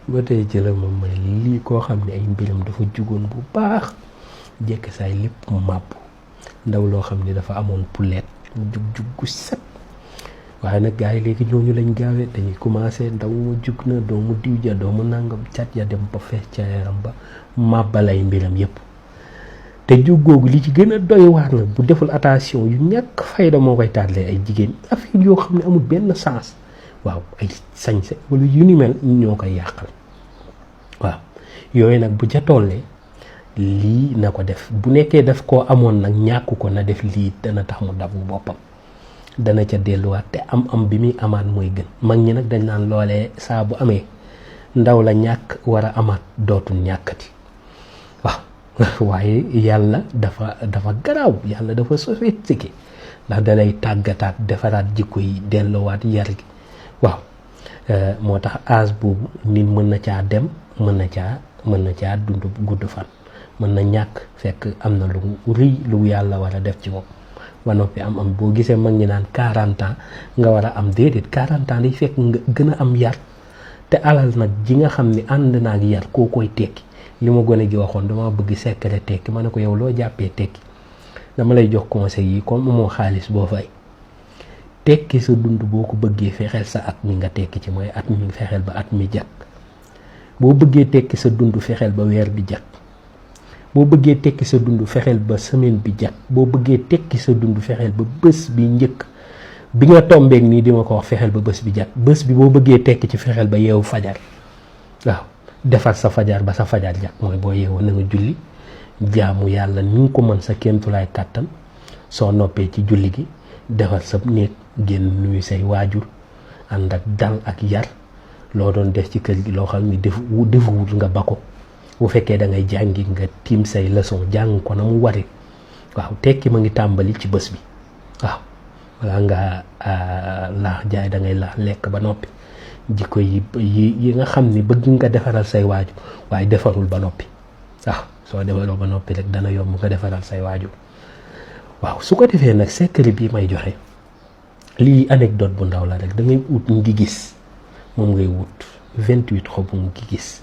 ba tey ci la moom may lii koo xam ne ay mbiram dafa jugoon bu baax jekk saay lépp mu màbb ndaw loo xam ne dafa amoon poulet jug gu set waaye nag gars yi léegi ñooñu lañ gaawee dañuy commencé ndaw mu jug na doomu diw ja doomu nangam cat ya dem ba fees ca yaram ba màbbalay mbiram yépp te jug googu li ci gën a doy waar nag bu deful attention yu ñàkk fayda moo koy tàllee ay jigéen affaire yoo xam ne amul benn sens waaw ay sañse wala yu ni mel ñoo koy yàqal waaw yooyu nag bu ca tollee lii na ko def bu nekkee daf koo amoon nag ñàkk ko na def lii dana tax mu dabu boppam dana ca delluwaat te am bi muy amaat mooy gën mag ñi nag dañ naan loolee saa bu amee ndaw la ñàkk war a amaat dootul ñàkkati waaw waaye yàlla dafa garaaw yàlla dafa sophistiqué ndax dalay tàggataat defaraat jikko yi delluwaat yar gi waaw moo tax âge boobu nit mën na caa dem mën na caa dund gudd fan mën na ñàkk fekk am na lu rëy lu yàlla war a def ci moom ba noppi am boo gisee mag ñi naan 40 ans nga war a am déedéet 40 ans day fekk nga gën a am yar te alal nag ji nga xam ne ànd naag yar koo koy tekki li ma gone gi waxoon dama bëgg secret tekki ma ne ko yow loo jàppee tekki dama lay jox conseil yi comme moo xaalis boo fay tekki sa dund boo ko bëggee fexeel sa at mi nga tekki ci mooy at mi fexeel ba at mi jag boo bëggee tekki sa dund fexeel ba weer bi jag boo bëggee tekki sa dund fexeel ba semaine bi jag boo bëggee tekki sa dund fexeel ba bés bi njëkk bi nga tombeek nii di ma ko wax fexeel ba bés bi jag bés bi boo bëggee tekki ci fexeel ba yeewu fajar waaw defar sa fajar ba sa fajar jag mooy boo yeewoo na nga julli jaamu yàlla ni nga ko mën sa kéemtulaay kàttan soo noppee ci julli gi defar sa néeg génn nuyu say waajur ànd ak dal ak yar loo doon def ci kër gi loo xam ni defuwul nga ba ko bu fekkee da ngay jàngi nga tiim say leçon jàng ko na mu wari waaw tekki ma ngi tàmbali ci bés bi waaw wala nga laax jaay da ngay laax lekk ba noppi jikko yi nga xam ni bëgg nga defaral say waajur waaye defarul ba noppi waaw soo defaroo ba noppi rek dana yomb nga defaral say waajur waaw su ko defee nag secret bi may joxe lii anecdote bu ndaw la rek da ngay ut ngi gis moom ngay wut 28 xobu ngi gis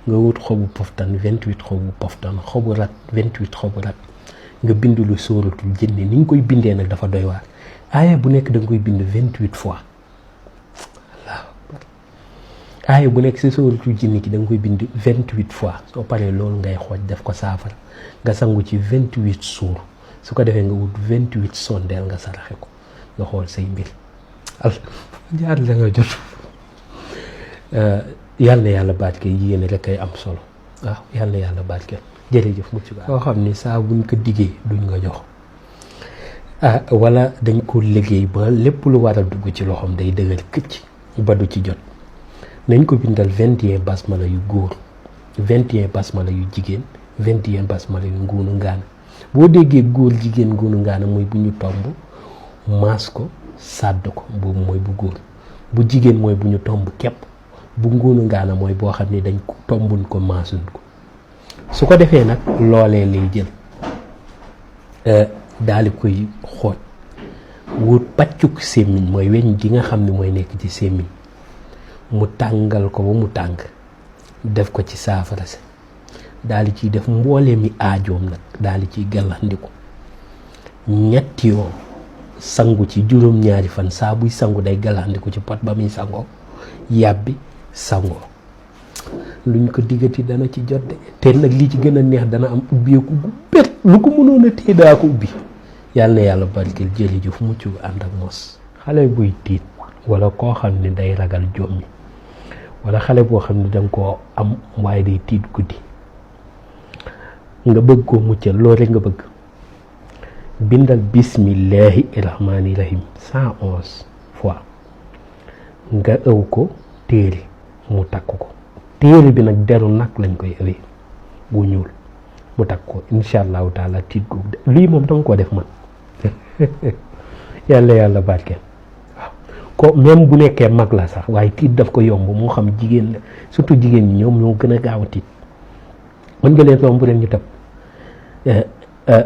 nga wut xobu poftan 28 xobu poftan xobu rat 28 xobu rat nga bind lu sóoratul jinne ni nga koy bindee nag dafa doy waar aaya bu nekk da nga koy bind 28 fois aaya bu nekk si sóoratul jinne ki da nga koy bind 28 fois soo paree loolu ngay xooj def ko saafara nga sangu ci 28 suur su ko defee nga wut 28 sondeel nga saraxe ko nga xool say mbir jaar la nga jot yàlla na yàlla barke yéene rek ay am solo waaw yàlla na yàlla barke jërëjëf mucc ba soo xam ni saa buñ ko diggee duñ nga jox wala dañ ko liggéey ba lépp lu war a dugg ci loxoom day dëgër këcc ba du ci jot nañ ko bindal 21 basmala yu góor 21 basmala yu jigéen 21 basmala yu nguunu ngaana boo déggee góor jigéen nguunu ngaana mooy bu ñu tomb maas ko sàdd ko boobu mooy bu góor bu jigéen mooy bu ñu tomb képp bu nguunu ngaana mooy boo xam ne dañ ko tombuñ ko maasuñ ko su ko defee nag loolee lay jël daal di koy xooj wut pàccuk sémmiñ mooy weñ gi nga xam ne mooy nekk ci sémmiñ mu tàngal ko ba mu tàng def ko ci saafara si daal di ciy def mboolee mi aajoom nag daal di ciy gàllandiku ñetti yoon sangu ci juróom-ñaari fan saa buy sangu day gàllandiku ci pot ba muy sangoo yàbbi sangoo luñ ko diggati dana ci jot de te nag li ci gën a neex dana am ubbeeku gu bét lu ko mënoon a tee daa ko ubbi yàlla na yàlla barkeel jërëjëf mucc ànd ak mos xale buy tiit wala koo xam ne day ragal jommi wala xale boo xam ne danga koo am waaye day tiit guddi nga bëgg koo muccal loolu rek nga bëgg bindal bismillahi rahmaani rahim 111 fois nga ëw ko téere mu takk ko téere bi nag deru nag lañ koy ëwee bu ñuul mu takk ko insha allahu taala tiit googu de lii moom danga koo def man yàlla barkeel waaw ko même bu nekkee mag la sax waaye tiit daf ko yomb moo xam jigéen la surtout jigéen ñi ñoom ñoo gën a gaaw a tiit mën nga leen romb leen ñu tëb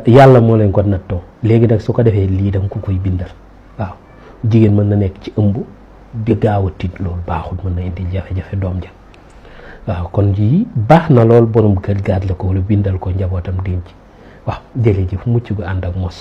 yàlla moo leen ko nattoo léegi nag su ko defee lii danga ko koy bindal waaw jigéen mën na nekk ci ëmb di gaaw a tiit loolu baaxul mën na indi jafe-jafe doom ja waaw kon ji baax na lool borom kër gaat la ko wala bindal ko njabootam denc waaw jërëjëf mucc gu ànd ak mos